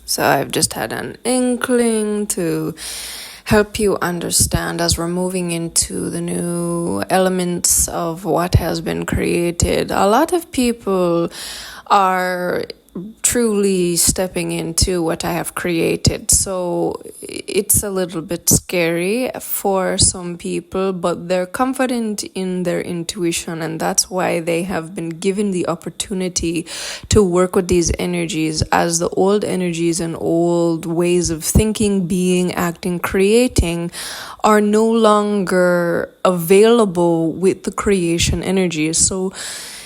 So I've just had an inkling to help you understand as we're moving into the new elements of what has been created. A lot of people are truly stepping into what I have created. So it's a little bit scary for some people, but they're confident in their intuition, and that's why they have been given the opportunity to work with these energies, as the old energies and old ways of thinking, being, acting, creating are no longer available with the creation energies. So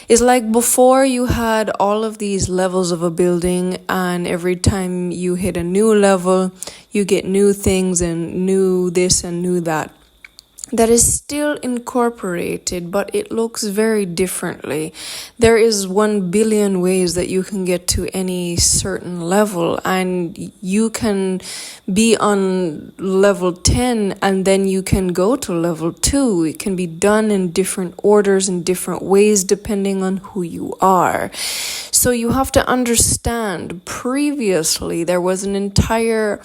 it's like before you had all of these levels of a building, and every time you hit a new level, you get new things and new this and new that. That is still incorporated, but it looks very differently. There is 1 billion ways that you can get to any certain level, and you can be on level 10 and then you can go to level 2. It can be done in different orders, in different ways, depending on who you are. So you have to understand, previously there was an entire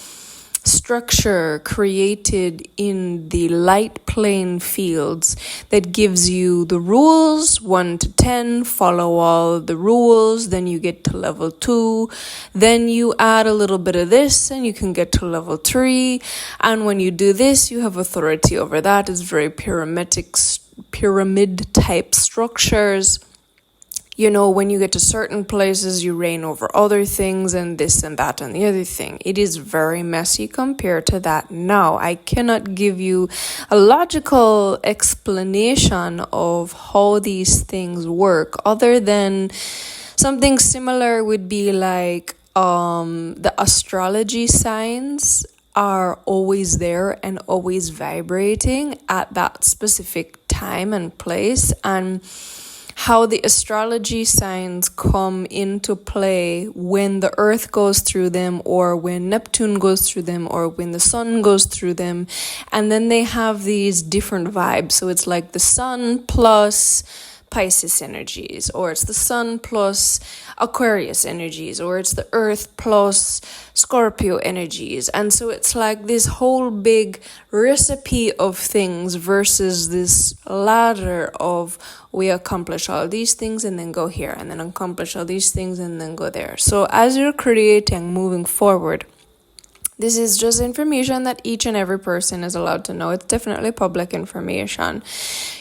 structure created in the light plane fields that gives you the rules 1 to 10, follow all the rules, then you get to level 2, then you add a little bit of this and you can get to level 3, and when you do this you have authority over that. It's very pyramid type structures. You know, when you get to certain places, you reign over other things and this and that and the other thing. It is very messy compared to that now. I cannot give you a logical explanation of how these things work, other than something similar would be like the astrology signs are always there and always vibrating at that specific time and place, and how the astrology signs come into play when the earth goes through them, or when Neptune goes through them, or when the sun goes through them. And then they have these different vibes. So it's like the sun plus Pisces energies, or it's the sun plus Aquarius energies, or it's the earth plus Scorpio energies. And so it's like this whole big recipe of things versus this ladder of we accomplish all these things and then go here, and then accomplish all these things and then go there. So as you're creating, moving forward, this is just information that each and every person is allowed to know. It's definitely public information.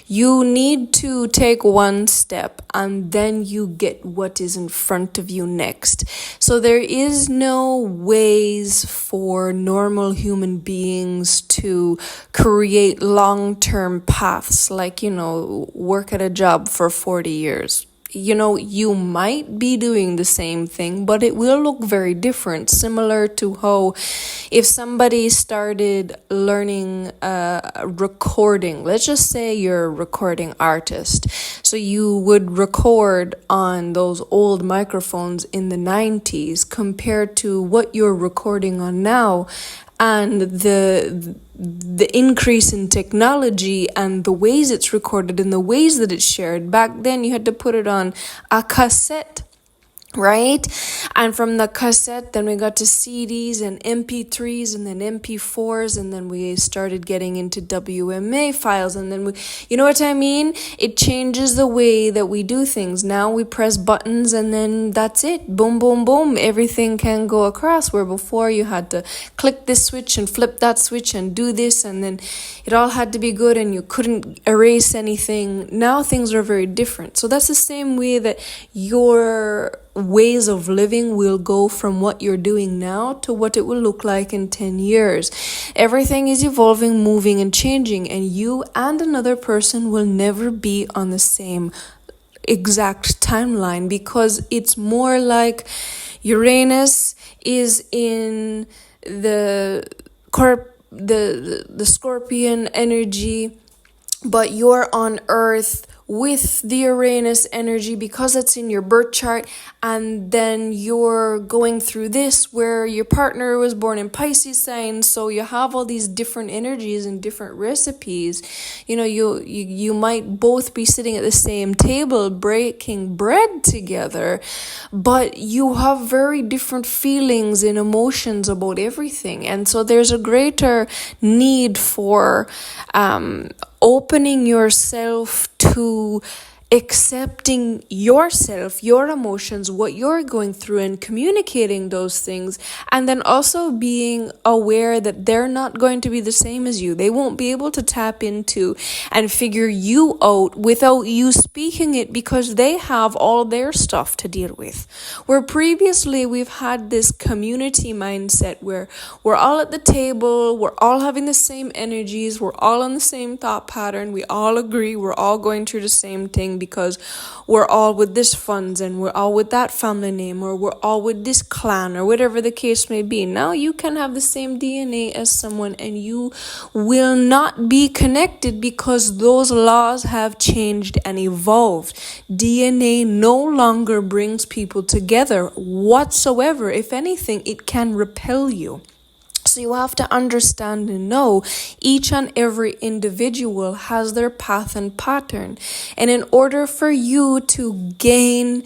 You need to take one step and then you get what is in front of you next. So there is no ways for normal human beings to create long-term paths, like, work at a job for 40 years. You might be doing the same thing, but it will look very different, similar to how if somebody started learning recording, let's just say you're a recording artist. So you would record on those old microphones in the 90s compared to what you're recording on now, and the increase in technology and the ways it's recorded and the ways that it's shared. Back then you had to put it on a cassette, right? And from the cassette, then we got to CDs and MP3s and then MP4s, and then we started getting into WMA files, and then you know what I mean? It changes the way that we do things. Now we press buttons and then that's it. Boom, boom, boom. Everything can go across, where before you had to click this switch and flip that switch and do this, and then it all had to be good and you couldn't erase anything. Now things are very different. So that's the same way that your ways of living will go from what you're doing now to what it will look like in 10 years. Everything is evolving, moving, and changing, and you and another person will never be on the same exact timeline, because it's more like Uranus is in the Scorpion energy, but you're on Earth with the Uranus energy because it's in your birth chart, and then you're going through this where your partner was born in Pisces sign, so you have all these different energies and different recipes. You might both be sitting at the same table breaking bread together, but you have very different feelings and emotions about everything. And so there's a greater need for opening yourself to accepting yourself, your emotions, what you're going through, and communicating those things, and then also being aware that they're not going to be the same as you. They won't be able to tap into and figure you out without you speaking it, because they have all their stuff to deal with. Where previously we've had this community mindset where we're all at the table, we're all having the same energies, we're all on the same thought pattern, we all agree, we're all going through the same thing because we're all with this funds and we're all with that family name, or we're all with this clan, or whatever the case may be. Now you can have the same DNA as someone and you will not be connected because those laws have changed and evolved. DNA no longer brings people together whatsoever. If anything, it can repel you. So you have to understand and know each and every individual has their path and pattern. And in order for you to gain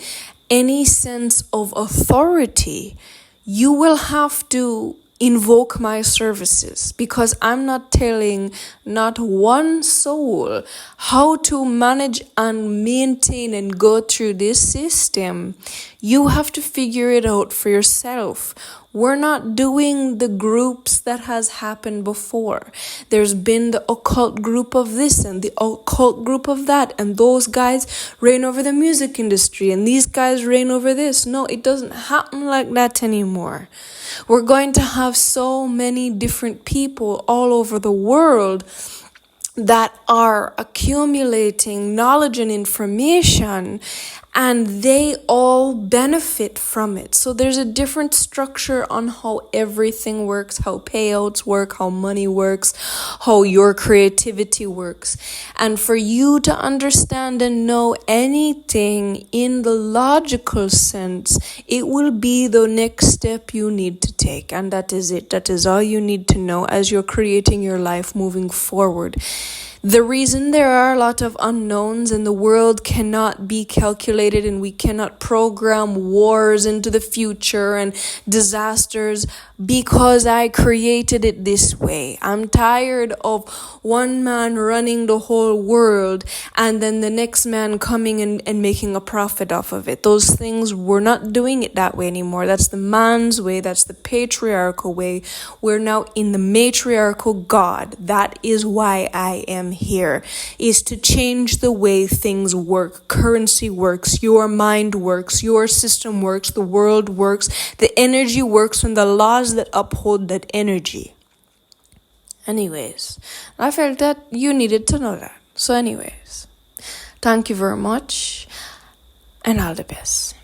any sense of authority, you will have to invoke my services, because I'm not telling not one soul how to manage and maintain and go through this system. You have to figure it out for yourself. We're not doing the groups that has happened before. There's been the occult group of this and the occult group of that, and those guys reign over the music industry and these guys reign over this. No, it doesn't happen like that anymore. We're going to have so many different people all over the world that are accumulating knowledge and information, and they all benefit from it. So there's a different structure on how everything works, how payouts work, how money works, how your creativity works. And for you to understand and know anything in the logical sense, it will be the next step you need to take. And that is it. That is all you need to know as you're creating your life moving forward. The reason there are a lot of unknowns and the world cannot be calculated and we cannot program wars into the future and disasters, because I created it this way. I'm tired of one man running the whole world and then the next man coming and making a profit off of it. Those things, we're not doing it that way anymore. That's the man's way. That's the patriarchal way. We're now in the matriarchal God. That is why I am here, is to change the way things work. Currency works, your mind works, your system works, the world works, the energy works, and the laws that uphold that energy. Anyways, I felt that you needed to know that. So anyways, thank you very much and all the best.